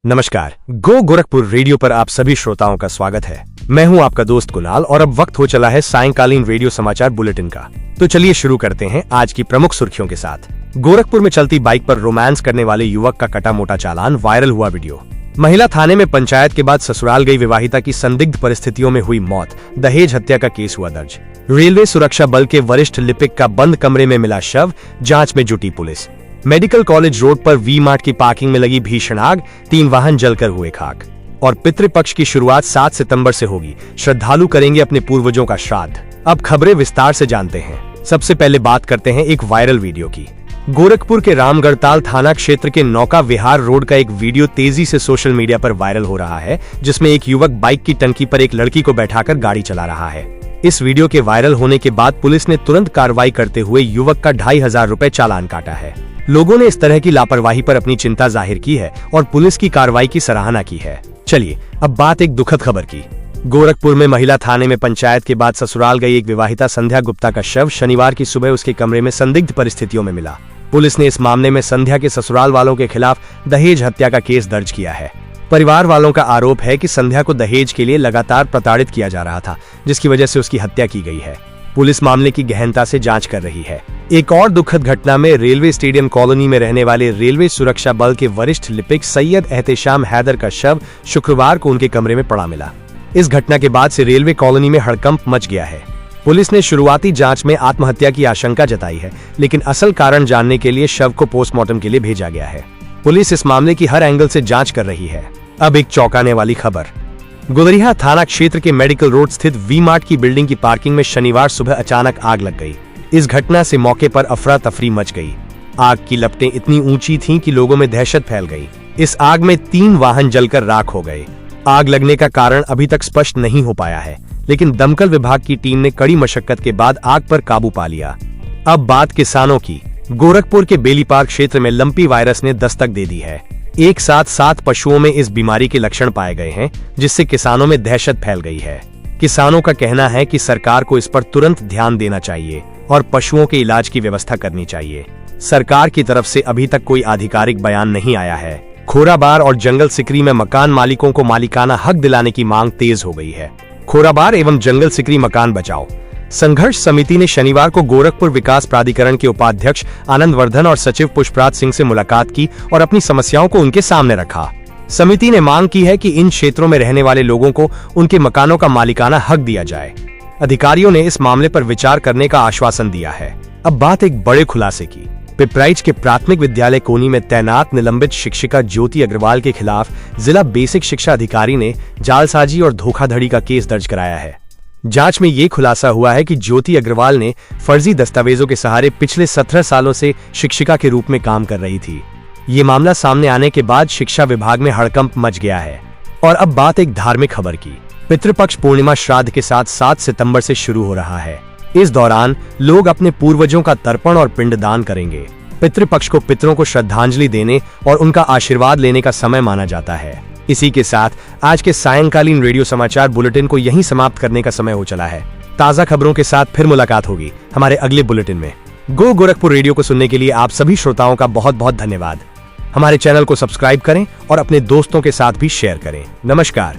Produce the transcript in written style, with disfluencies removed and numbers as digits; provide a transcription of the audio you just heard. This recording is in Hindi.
नमस्कार, गो गोरखपुर रेडियो पर आप सभी श्रोताओं का स्वागत है। मैं हूं आपका दोस्त कुणाल और अब वक्त हो चला है सायंकालीन रेडियो समाचार बुलेटिन का। तो चलिए शुरू करते हैं आज की प्रमुख सुर्खियों के साथ। गोरखपुर में चलती बाइक पर रोमांस करने वाले युवक का कटा मोटा चालान, वायरल हुआ वीडियो। महिला थाने में पंचायत के बाद ससुराल गई विवाहिता की संदिग्ध परिस्थितियों में हुई मौत, दहेज हत्या का केस हुआ दर्ज। रेलवे सुरक्षा बल के वरिष्ठ लिपिक का बंद कमरे में मिला शव, जांच में जुटी पुलिस। मेडिकल कॉलेज रोड पर वी मार्ट की पार्किंग में लगी भीषण आग, 3 वाहन जलकर हुए खाक। और पितृपक्ष की शुरुआत 7 सितंबर से होगी, श्रद्धालु करेंगे अपने पूर्वजों का श्राद्ध। अब खबरें विस्तार से जानते हैं। सबसे पहले बात करते हैं एक वायरल वीडियो की। गोरखपुर के रामगढ़ताल थाना क्षेत्र के नौका विहार रोड का एक वीडियो तेजी से सोशल मीडिया पर वायरल हो रहा है, जिसमें एक युवक बाइक की टंकी पर एक लड़की को बैठाकर गाड़ी चला रहा है। इस वीडियो के वायरल होने के बाद पुलिस ने तुरंत कार्रवाई करते हुए युवक का 2500 रुपए चालान काटा है। लोगों ने इस तरह की लापरवाही पर अपनी चिंता जाहिर की है और पुलिस की कार्रवाई की सराहना की है। चलिए अब बात एक दुखद खबर की। गोरखपुर में महिला थाने में पंचायत के बाद ससुराल गई एक विवाहिता संध्या गुप्ता का शव शनिवार की सुबह उसके कमरे में संदिग्ध परिस्थितियों में मिला। पुलिस ने इस मामले में संध्या के ससुराल वालों के खिलाफ दहेज हत्या का केस दर्ज किया है। परिवार वालों का आरोप है कि संध्या को दहेज के लिए लगातार प्रताड़ित किया जा रहा था, जिसकी वजह से उसकी हत्या की गई है। पुलिस मामले की गहनता से जांच कर रही है। एक और दुखद घटना में रेलवे स्टेडियम कॉलोनी में रहने वाले रेलवे सुरक्षा बल के वरिष्ठ लिपिक सैयद एहतेशाम हैदर का शव शुक्रवार को उनके कमरे में पड़ा मिला। इस घटना के बाद से रेलवे कॉलोनी में हड़कंप मच गया है। पुलिस ने शुरुआती जांच में आत्महत्या की आशंका जताई है, लेकिन असल कारण जानने के लिए शव को पोस्टमार्टम के लिए भेजा गया है। पुलिस इस मामले की हर एंगल से जांच कर रही है। अब एक चौंकाने वाली खबर। गुदरिया थाना क्षेत्र के मेडिकल रोड स्थित वी मार्ट की बिल्डिंग की पार्किंग में शनिवार सुबह अचानक आग लग गई। इस घटना से मौके पर अफरा तफरी मच गई। आग की लपटें इतनी ऊंची थीं कि लोगों में दहशत फैल गई। इस आग में 3 वाहन जलकर राख हो गए। आग लगने का कारण अभी तक स्पष्ट नहीं हो पाया है, लेकिन दमकल विभाग की टीम ने कड़ी मशक्कत के बाद आग पर काबू पा लिया। अब बात किसानों की। गोरखपुर के बेलीपार क्षेत्र में लंपी वायरस ने दस्तक दे दी है। एक साथ 7 पशुओं में इस बीमारी के लक्षण पाए गए हैं, जिससे किसानों में दहशत फैल गई है। किसानों का कहना है कि सरकार को इस पर तुरंत ध्यान देना चाहिए और पशुओं के इलाज की व्यवस्था करनी चाहिए। सरकार की तरफ से अभी तक कोई आधिकारिक बयान नहीं आया है। खोराबार और जंगल सिकरी में मकान मालिकों को मालिकाना हक दिलाने की मांग तेज हो गई है। खोराबार एवं जंगल सिकरी मकान बचाओ संघर्ष समिति ने शनिवार को गोरखपुर विकास प्राधिकरण के उपाध्यक्ष आनंद वर्धन और सचिव पुष्पराज सिंह से मुलाकात की और अपनी समस्याओं को उनके सामने रखा। समिति ने मांग की है कि इन क्षेत्रों में रहने वाले लोगों को उनके मकानों का मालिकाना हक दिया जाए। अधिकारियों ने इस मामले पर विचार करने का आश्वासन दिया है। अब बात एक बड़े खुलासे की। पिपराइच के प्राथमिक विद्यालय कोनी में तैनात निलंबित शिक्षिका ज्योति अग्रवाल के खिलाफ जिला बेसिक शिक्षा अधिकारी ने जालसाजी और धोखाधड़ी का केस दर्ज कराया है। जांच में ये खुलासा हुआ है कि ज्योति अग्रवाल ने फर्जी दस्तावेजों के सहारे पिछले 17 सालों से शिक्षिका के रूप में काम कर रही थी। ये मामला सामने आने के बाद शिक्षा विभाग में हड़कंप मच गया है। और अब बात एक धार्मिक खबर की। पितृपक्ष पूर्णिमा श्राद्ध के साथ 7 सितंबर से शुरू हो रहा है। इस दौरान लोग अपने पूर्वजों का तर्पण और पिंडदान करेंगे। पितृपक्ष को पितरों को श्रद्धांजलि देने और उनका आशीर्वाद लेने का समय माना जाता है। इसी के साथ आज के सायंकालीन रेडियो समाचार बुलेटिन को यहीं समाप्त करने का समय हो चला है। ताजा खबरों के साथ फिर मुलाकात होगी हमारे अगले बुलेटिन में। गो गोरखपुर रेडियो को सुनने के लिए आप सभी श्रोताओं का बहुत बहुत धन्यवाद। हमारे चैनल को सब्सक्राइब करें और अपने दोस्तों के साथ भी शेयर करें। नमस्कार।